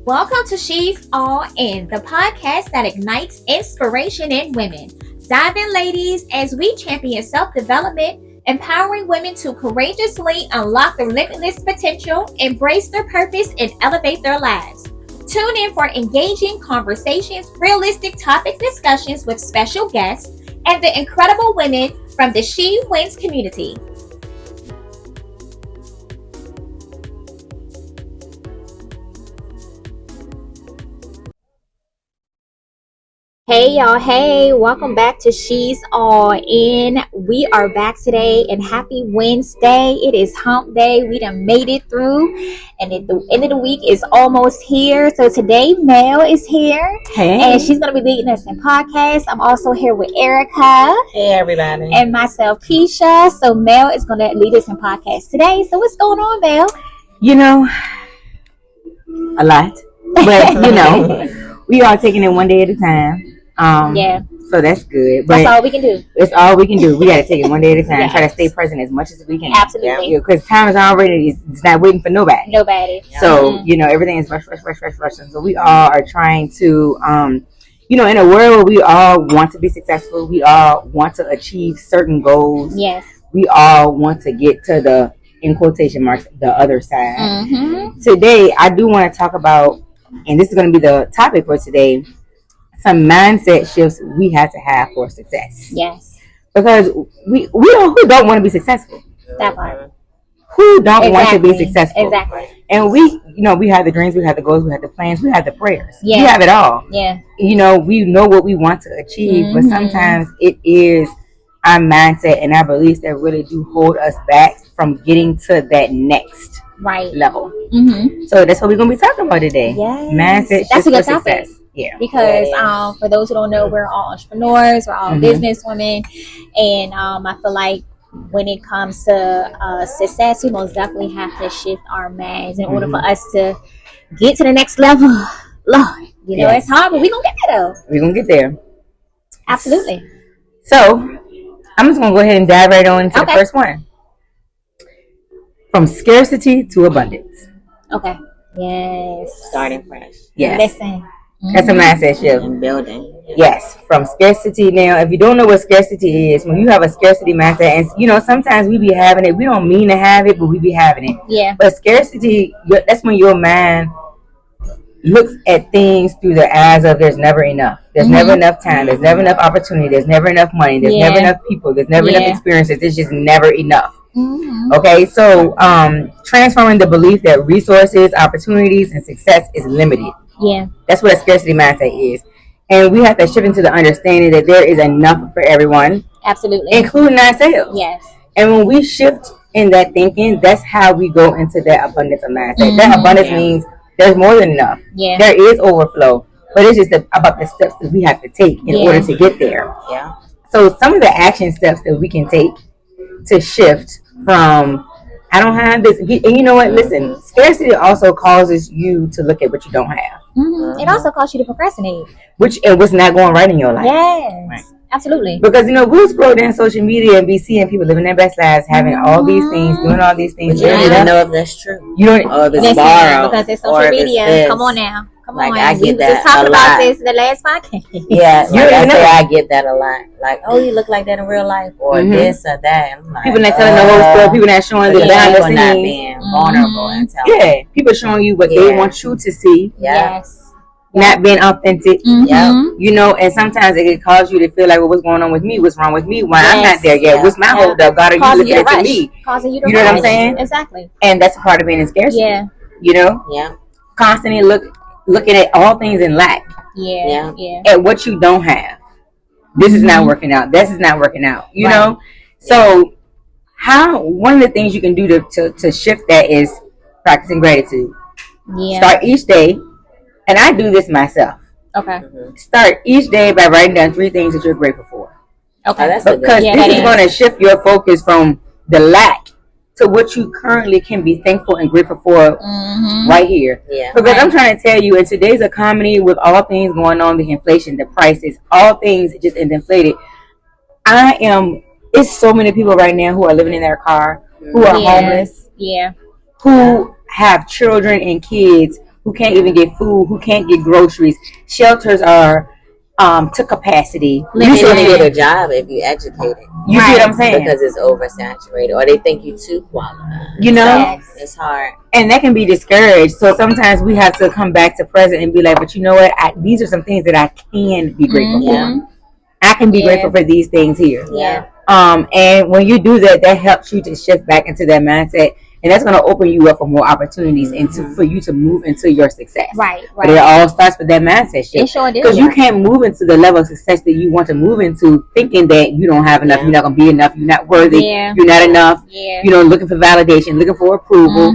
Welcome to She's All In, the podcast that ignites inspiration in women. Dive in, ladies, as we champion self-development, empowering women to courageously unlock their limitless potential, embrace their purpose, and elevate their lives. Tune in for engaging conversations, realistic topic discussions with special guests, and the incredible women from the She Wins community. Hey y'all, hey, welcome back to She's All In. We are back today and happy Wednesday. It is hump day. We done made it through and the end of the week is almost here. So today Mel is here and she's going to be leading us in podcast. I'm also here with Erica. Hey everybody. And myself, Keisha. So Mel is going to lead us in podcast today. So what's going on, Mel? You know, a lot, but we are taking it one day at a time. So that's good. But that's all we can do. It's all we can do. We got to take it one day at a time. Yes. Try to stay present as much as we can. Absolutely. Because time is already, it's not waiting for nobody. So, everything is rush. And so we all are trying to, in a world where we all want to be successful, we all want to achieve certain goals. Yes. We all want to get to the, in quotation marks, the other side. Mm-hmm. Today, I do want to talk about, and this is going to be the topic for today, some mindset shifts we have to have for success. Yes. Because we don't, who don't want to be successful? That part. Who don't want to be successful? Exactly. And we have the dreams, we have the goals, we have the plans, we have the prayers. Yeah. We have it all. Yeah. We know what we want to achieve, but sometimes it is our mindset and our beliefs that really do hold us back from getting to that next level. Mm-hmm. So that's what we're going to be talking about today. Yes. Mindset shifts for success. Yeah. Because for those who don't know, we're all entrepreneurs, we're all business women, and I feel like when it comes to success, we most definitely have to shift our minds in order for us to get to the next level. Lord, it's hard, but we're going to get there though. We're going to get there. Absolutely. So, I'm just going to go ahead and dive right on into the first one. From scarcity to abundance. Okay. Yes. Starting fresh. Yes. Listen. That's a mindset shift. And building. Yes. From scarcity. Now, if you don't know what scarcity is, when you have a scarcity mindset, and sometimes we be having it, we don't mean to have it, but we be having it. Yeah. But scarcity, that's when your mind looks at things through the eyes of there's never enough. There's never enough time. There's never enough opportunity. There's never enough money. There's never enough people. There's never enough experiences. It's just never enough. Okay, so transforming the belief that resources, opportunities, and success is limited. Yeah. That's what a scarcity mindset is. And we have to shift into the understanding that there is enough for everyone. Absolutely. Including ourselves. Yes. And when we shift in that thinking, that's how we go into that abundance of mindset. That abundance means there's more than enough. Yeah. There is overflow. But it's just about the steps that we have to take in order to get there. Yeah. So some of the action steps that we can take to shift from I don't have this, and you know what? Listen, scarcity also causes you to look at what you don't have. It also causes you to procrastinate, which and what's not going right in your life. Yes, absolutely. Because we'll scroll down social media and be seeing people living their best lives, having all these things, doing all these things. But you don't even know if that's true. You don't, or if it's borrowed, because it's social media. Come on now. Come on. I get that we just talked a about lot. this in the last podcast. Yeah, I get that a lot. Like, oh, you look like that in real life, or this or that. I'm like, people not telling the whole story. People not showing the behind the people not scenes. being vulnerable and telling. Yeah, people showing you what they want you to see. Yes. Not being authentic. Yeah. And sometimes it can cause you to feel like, well, what's going on with me? What's wrong with me? Why I'm not there yet? What's my hold up? God, are you looking at me? Causing you to You know what I'm saying? Exactly. And that's a part of being in scarcity. Yeah. Yeah. Constantly looking at all things in lack. Yeah. At what you don't have. This is not working out. This is not working out. You know? So one of the things you can do to shift that is practicing gratitude. Yeah. Start each day, and I do this myself. Okay. Start each day by writing down 3 things that you're grateful for. Okay. Because this is going to shift your focus from the lack to what you currently can be thankful and grateful for right here. Yeah. Because I'm trying to tell you, in today's economy, with all things going on, the inflation, the prices, all things just inflated, it's so many people right now who are living in their car, who are homeless, who have children and kids who can't even get food, who can't get groceries. Shelters are to capacity. You should get a job if you educated. You see what I'm saying? Because it's oversaturated, or they think you too qualified. You know, it's hard, and that can be discouraged. So sometimes we have to come back to present and be like, but you know what? These are some things that I can be grateful for. I can be grateful for these things here. Yeah. And when you do that, that helps you to shift back into that mindset. And that's going to open you up for more opportunities and for you to move into your success. Right. But it all starts with that mindset shift. It sure does. Because you can't move into the level of success that you want to move into thinking that you don't have enough, you're not going to be enough, you're not worthy, you're not enough, looking for validation, looking for approval,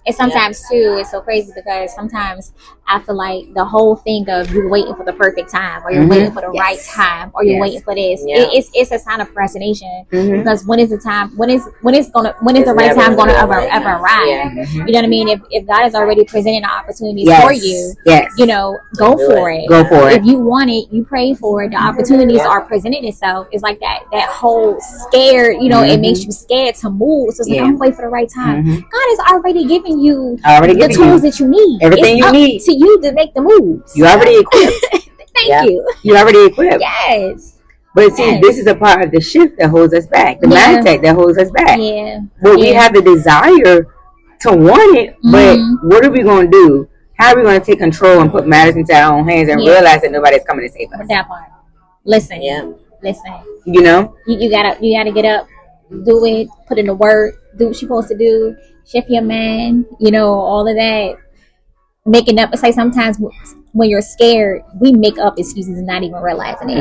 And sometimes too, it's so crazy because sometimes I feel like the whole thing of you waiting for the perfect time, or you're waiting for the right time, or you're waiting for this. It's a sign of procrastination because when is the time? When is the right time going to ever arrive? You know what I mean? If God is already presenting the opportunities for you, go for it. Go for it. If you want it, you pray for it. The opportunities are presenting itself. It's like that whole scared. It makes you scared to move. So it's like I'm waiting for the right time. God is already giving you the tools that you need. Everything it's you up need to you to make the moves. You already equipped. Thank you. You already equipped. Yes. But see, this is a part of the shift that holds us back. The mindset that holds us back. Yeah. But we have the desire to want it, but what are we going to do? How are we going to take control and put matters into our own hands and realize that nobody's coming to save us? That part. Listen. Listen. You know? You gotta get up, do it, put in the work, do what you're supposed to do, shift your mind, all of that. Making up, it's like sometimes when you're scared, we make up excuses and not even realizing it.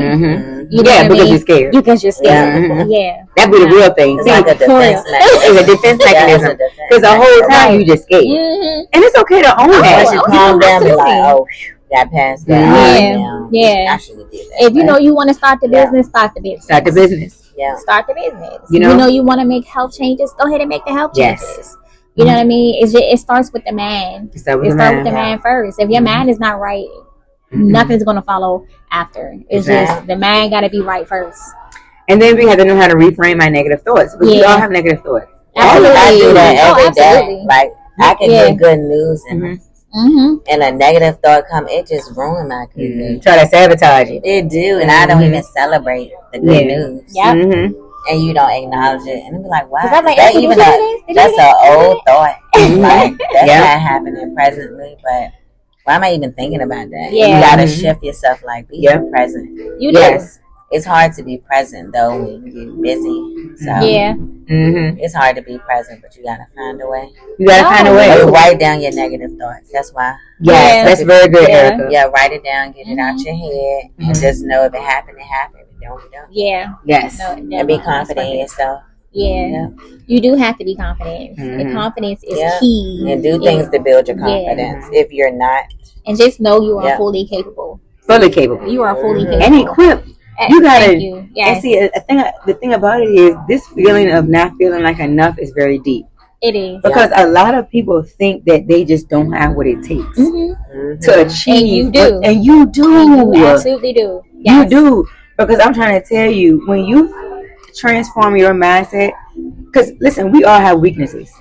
You know because you're scared. Because you're scared. Yeah. That'd be the real thing. It's like a defense mechanism. It's a defense mechanism. Because the whole time you just scared. And it's okay to own that. Once you calm down, be like, oh, got past that. Yeah. I shouldn't do that. If you know you want to start the business, start the business. Start the business. Yeah. Start the business. You know you want to make health changes, go ahead and make the health changes. You know what I mean? It starts with the man. It starts with the man first. If your man is not right, nothing's going to follow after. It's just the man got to be right first. And then we have to know how to reframe my negative thoughts. But we all have negative thoughts. Absolutely. I do that every day. Like, I can get good news and a negative thought come, it just ruins my good news. Try to sabotage it. It do, and I don't even celebrate the good news. Yep. And you don't acknowledge it, and it'll be like, "Wow, like, that's an old thought. Like that's not happening presently." But why am I even thinking about that? Yeah. You gotta shift yourself. Like, be present. You do. It's hard to be present though when you're busy. So it's hard to be present, but you gotta find a way. You gotta find a way. Or write down your negative thoughts. That's why. Yes, that's very good, Erica. Yeah, write it down, get it out your head, and just know if it happened, it happened. Don't. Yeah. Yes. And be confident in yourself. Yeah. You do have to be confident. The confidence is key. And do things to build your confidence. If you're not. And just know you are fully capable. Fully capable. You are fully capable. And equipped. You gotta. Yes. And see, the thing about it is this feeling of not feeling like enough is very deep. It is. Because a lot of people think that they just don't have what it takes to achieve. And you do. And you do. You absolutely do. Yes. You do. Because I'm trying to tell you, when you transform your mindset, because listen, we all have weaknesses.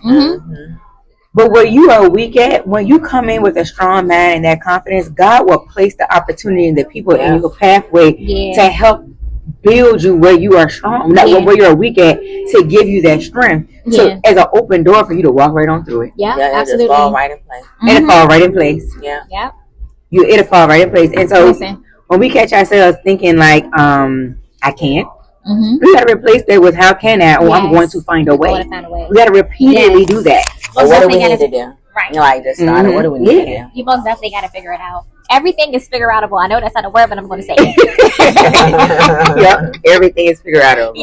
But where you are weak at, when you come in with a strong mind and that confidence, God will place the opportunity and the people in your pathway to help build you where you are strong, not where you are weak at, to give you that strength. So as an open door for you to walk right on through it. Yeah, absolutely. It'll fall right in place. It'll fall right in place. Yeah. It'll fall right in place. And so when we catch ourselves thinking like, I can't, we got to replace that with how can I, or I'm going to find a way. We got to repeatedly do that. So what do we need to do? Right. Like just started. What do we need to do? You most definitely got to figure it out. Everything is figure outable. I know that's not a word, but I'm going to say it. Everything is figure outable.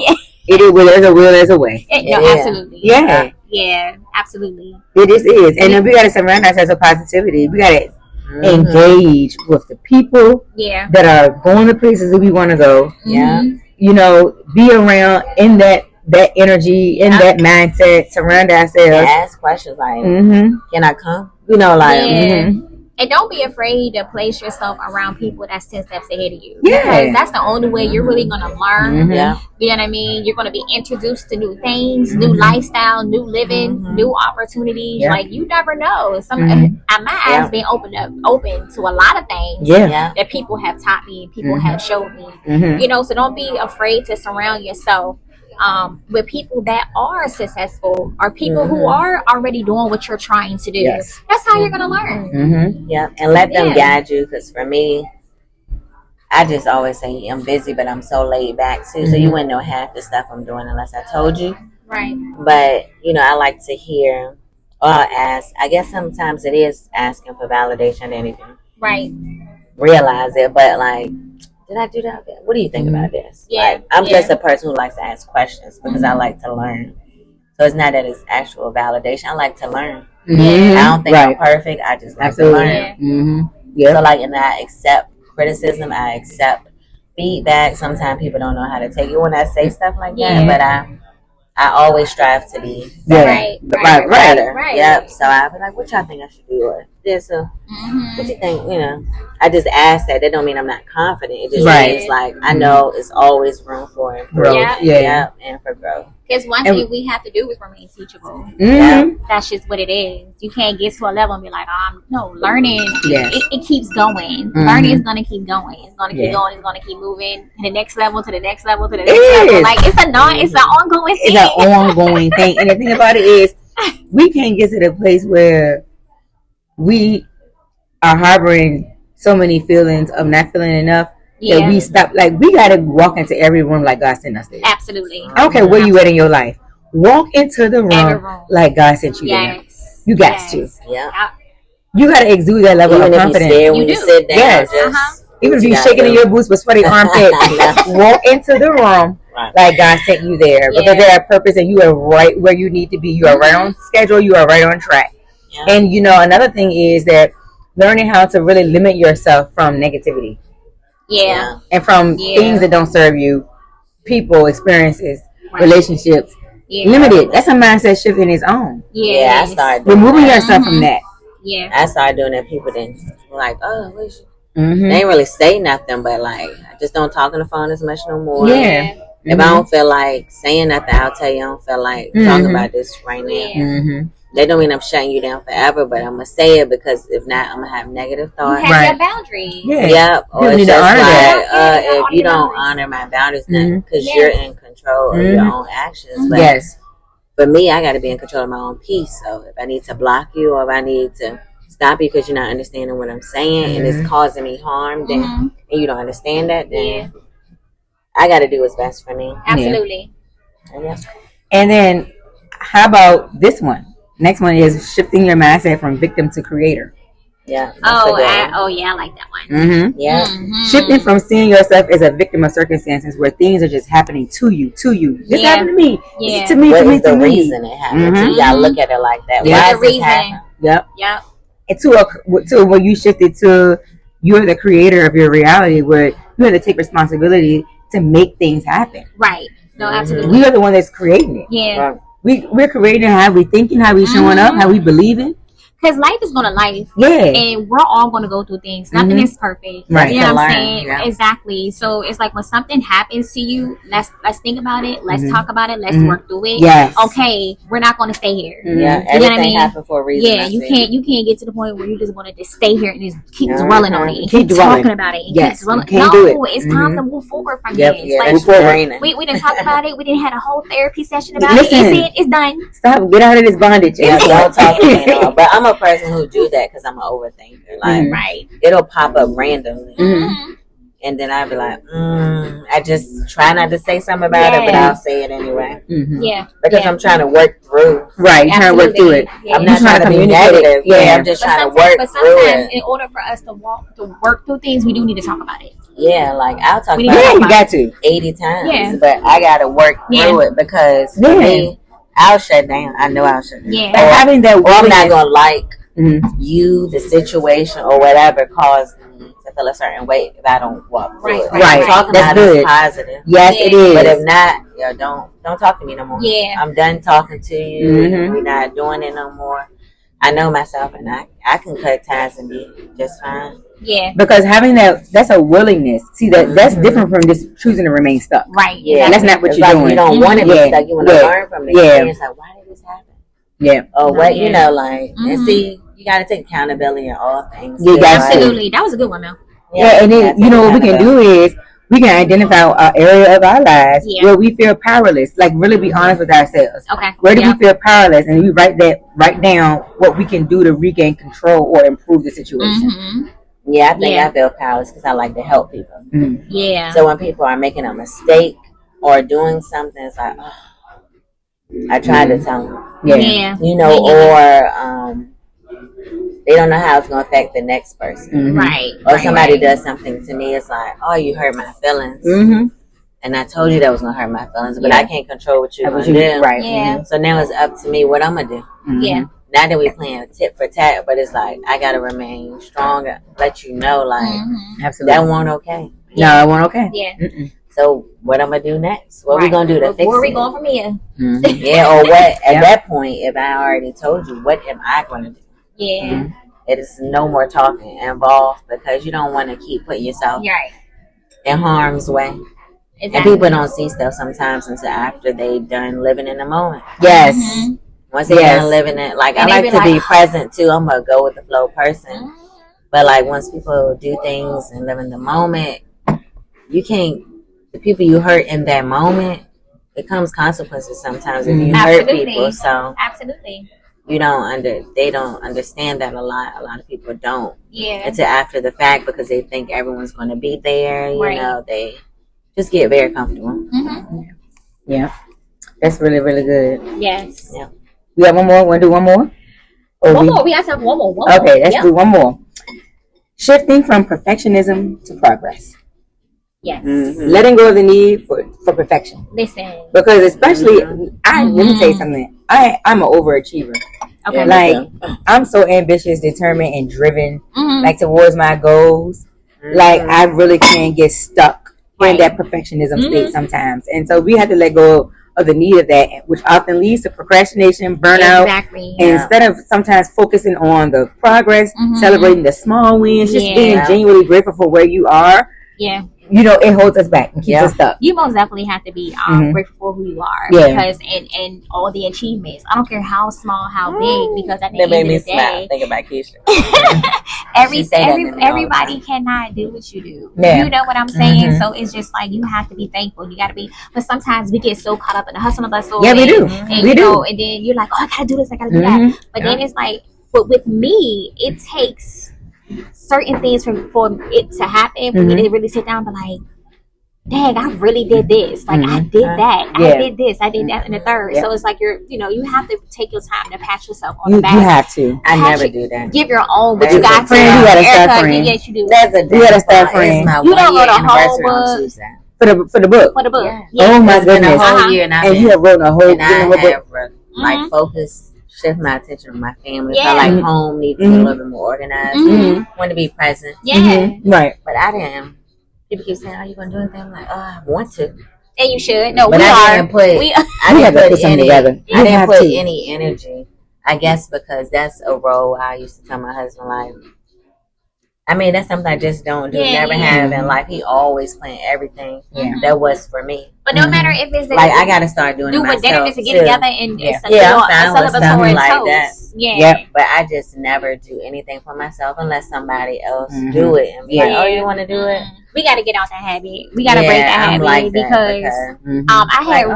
It is. Well, there's a will, there's a way. Absolutely. Yeah, absolutely. It just is. And then we got to surround ourselves with positivity. We got to engage with the people that are going to places that we want to go. You know, be around in that energy, in that mindset, surround ourselves. Ask questions like, can I come? You know, like, And don't be afraid to place yourself around people that's 10 steps ahead of you. Yeah. Because that's the only way you're really going to learn. Mm-hmm. Yeah. You know what I mean? You're going to be introduced to new things, new lifestyle, new living, new opportunities. Yeah. Like, you never know. My eyes been open to a lot of things that people have taught me, people have showed me. You know, so don't be afraid to surround yourself with people that are successful or people who are already doing what you're trying to do. Yes. That's how you're going to learn. Yeah, and let them guide you, because for me, I just always say I'm busy, but I'm so laid back too, so you wouldn't know half the stuff I'm doing unless I told you. Right. But, you know, I like to hear or ask. I guess sometimes it is asking for validation and even realize it, but like, did I do that? What do you think about this? Like, I'm just a person who likes to ask questions because I like to learn. So it's not that it's actual validation. I like to learn. I don't think I'm perfect. I just like to learn. So like, and I accept criticism. I accept feedback. Sometimes people don't know how to take it when I say stuff like that, but I always strive to be better. Yep. So I'll be like, what y'all think I should do? Or this, or what you think? You know, I just ask that. That don't mean I'm not confident. It just means like, I know it's always room for improvement. And for growth. Because one thing we have to do is remain teachable. That's just what it is. You can't get to a level and be like, no, learning, it keeps going. Learning is going to keep going. It's going to keep going. It's going to keep moving to the next level, to the next level, to the next level. Like, it's an ongoing thing. It's an ongoing thing. And the thing about it is, we can't get to the place where we are harboring so many feelings of not feeling enough. That we stop. Like, we gotta walk into every room like God sent us there. Absolutely. I don't care where you at in your life. Walk into the room like God sent you there. You got to. Yeah. You gotta exude that level of confidence. When you sit down, even if you're shaking in your boots with sweaty armpits, walk into the room like God sent you there, because there are purpose and you are right where you need to be. You are right on schedule. You are right on track. And you know, another thing is that learning how to really limit yourself from negativity. And from things that don't serve you, people, experiences, relationships. Limited. That's a mindset shift in its own. I started removing yourself from that. I started doing that. People didn't like, oh, what's they ain't really say nothing, but like, I just don't talk on the phone as much no more. If I don't feel like saying nothing, I'll tell you I don't feel like talking about this right now. That don't mean I'm shutting you down forever, but I'm gonna say it, because if not, I'm gonna have negative thoughts. You have your boundaries. Or it's just like, if you don't honor my boundaries, then because you're in control of your own actions. But for me, I got to be in control of my own peace. So if I need to block you, or if I need to stop you because you're not understanding what I'm saying and it's causing me harm, then and you don't understand that, then I got to do what's best for me. Absolutely. And then, how about this one? Next one is shifting your mindset from victim to creator. I like that one. Shifting from seeing yourself as a victim of circumstances where things are just happening to you. This happened to me. To me. The reason it happened. So you gotta look at it like that. Why is this happening? And to when you shifted to, you're the creator of your reality, where you have to take responsibility to make things happen. Right. No, absolutely. We are the one that's creating it. We're creating how we thinking, how we showing up, how we believing. Because life is going to life. And we're all going to go through things. Nothing is perfect. Right. You know what I'm saying? Exactly. So it's like when something happens to you, let's think about it. Let's talk about it. Let's work through it. Okay, we're not going to stay here. Everything you know what I mean? Happened for a reason. You can't get to the point where you just want to just stay here and just keep dwelling on it. And keep talking about it. And keep dwelling. No, it's time to move forward from this. We didn't talk about it. We didn't have a whole therapy session about it. It's done. Stop. Get out of this bondage. Don't talk to me no. But I'm a person who do that because I'm an overthinker. Like, it'll pop up randomly. And then I'll be like, I just try not to say something about it, but I'll say it anyway. Because I'm trying to work through. Right, trying to work through it. I'm not trying to be negative. I'm just trying to work through it. But sometimes, in order for us to work through things, we do need to talk about it. Like, I'll talk about it. You got to 80 times, but I got to work through it, because for me, I'll shut down. I know I'll shut down. But having that, or I'm not gonna like you, the situation, or whatever caused me to feel a certain way if I don't walk through it. Right. Talking That's about good. Is positive. Yes, it is. But if not, don't talk to me no more. I'm done talking to you. We're not doing it no more. I know myself, and I can cut ties and be just fine. Yeah. Because having that's a willingness. See, that's different from just choosing to remain stuck. Right. Yeah. And that's not what you're doing. You don't want to be stuck. You want to learn from the experience. Like, why did this happen? Yeah. Or what, you know, like, and see, you got to take accountability in all things. Yeah, absolutely. That was a good one, Mel. Yeah, and then, you know, what we can do is we can identify an area of our lives where we feel powerless. Like, really be honest with ourselves. Okay. Where do we feel powerless? And we write down what we can do to regain control or improve the situation. Mm-hmm. Yeah, I think I feel powerless because I like to help people. Mm-hmm. Yeah. So when people are making a mistake or doing something, it's like, oh, I try to tell them. Yeah. You know, or they don't know how it's going to affect the next person. Mm-hmm. Right. Or somebody does something to me, it's like, oh, you hurt my feelings. Mm-hmm. And I told you that was going to hurt my feelings, but I can't control what you're going to do. Right. Yeah. So now it's up to me what I'm going to do. Mm-hmm. Yeah. Not that we playing tit for tat, but it's like, I got to remain strong, let you know, like, absolutely, that won't okay. No, it won't okay. Yeah. Mm-mm. So what I'm going to do next? What we going to do to fix it? Where are we going from here? Mm-hmm. Yeah, or what, at that point, if I already told you, what am I going to do? Yeah. Mm-hmm. It is no more talking involved because you don't want to keep putting yourself in harm's way. Exactly. And people don't see stuff sometimes until after they done living in the moment. Yes. Mm-hmm. Once they done living it, like, and I like to be present too. I'm a go with the flow person. But like once people do things and live in the moment, you can't. The people you hurt in that moment, it comes consequences sometimes if you hurt people. So absolutely. They don't understand that a lot. A lot of people don't. Yeah. Until after the fact because they think everyone's going to be there. You know, they just get very comfortable. Mm-hmm. Yeah. That's really, really good. Yes. Yeah. We have one more? Want to do one more? One more. We have to have one more. Okay, let's do one more. Shifting from perfectionism to progress. Yes. Mm-hmm. Letting go of the need for perfection. Listen. Because especially, let me tell you something. I'm an overachiever. Okay. Like, I'm so ambitious, determined, and driven, like, towards my goals. Like, I really can get stuck in that perfectionism state sometimes. And so we have to let go of the need of that, which often leads to procrastination, burnout. Exactly. And instead of sometimes focusing on the progress, celebrating the small wins, just being genuinely grateful for where you are. Yeah. You know, it holds us back and keeps us stuck. You most definitely have to be grateful for who you are. Yeah. Because and all the achievements. I don't care how small, how big, because at the end of the day, think about Keisha. Everybody cannot do what you do. Yeah. You know what I'm saying? So it's just like you have to be thankful. You gotta be, but sometimes we get so caught up in the hustle and bustle. Yeah, we do. And we do. And then you're like, oh, I gotta do this, I gotta do that. But then it's like, but with me, it takes certain things for it to happen for me to really sit down and be like, dang, I really did this. Like, I did that. I did this. I did that in the third. So it's like you have to take your time to pat yourself on the back. You have to. I never do that. Give your own, but you got to. You gotta start praying. Yes, you do. That's a you gotta start praying. You don't go the whole book. For the book. For the book. Yeah. Oh my goodness. A whole year and you have written a whole book. Like focus. Shift my attention on my family. Yeah. I like home needs to be a little bit more organized. Want to be present. Yeah. Right. But I didn't. People keep saying, "Are you going to do anything?" I'm like, "Oh, I want to." And you should. No, but I didn't put any energy. I guess because that's a role I used to tell my husband, like, I mean, that's something I just don't do. Never have in life. He always planned everything that was for me. But no matter if it's like I got to start doing it myself. Do what to get together and I'm fine with something like that. Yeah. But I just never do anything for myself unless somebody else do it and be like, "Oh, you want to do it?" We got to get out that habit. We got to break that habit because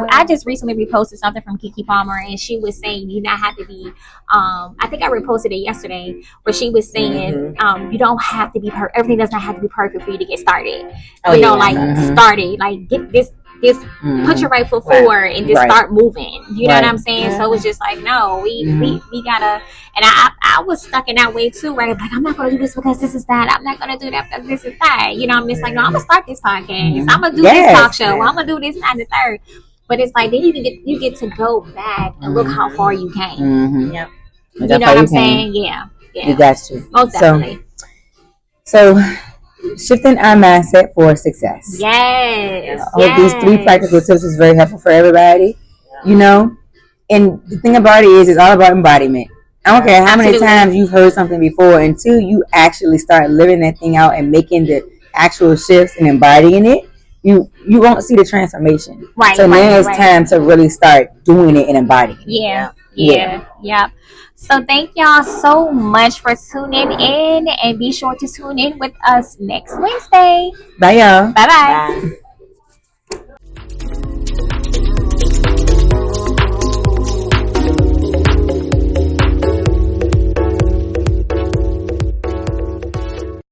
I just recently reposted something from Keke Palmer, and she was saying you not have to be. I think I reposted it yesterday, where she was saying you don't have to be perfect. Everything does not have to be perfect for you to get started. Started, like get this. Just put your right foot forward and just start moving. You know what I'm saying? So it's just like, no, we gotta. And I was stuck in that way too, right? Like, I'm not gonna do this because this is that. I'm not gonna do that because this is that. You know, I'm just like, no, I'm gonna start this podcast. I'm gonna do this talk show. I'm gonna do this and the third. But it's like then you get to go back and look how far you came. Yep. You know what I'm saying? Yeah. You got to. Most definitely. So shifting our mindset for success. Yes. I hope these 3 practical tips is very helpful for everybody. You know, and the thing about it is, it's all about embodiment. I don't care how many times you've heard something before, until you actually start living that thing out and making the actual shifts and embodying it, you won't see the transformation. Right. So now it's time to really start doing it and embodying it. Yeah. So thank y'all so much for tuning in, and be sure to tune in with us next Wednesday. Bye, y'all. Bye.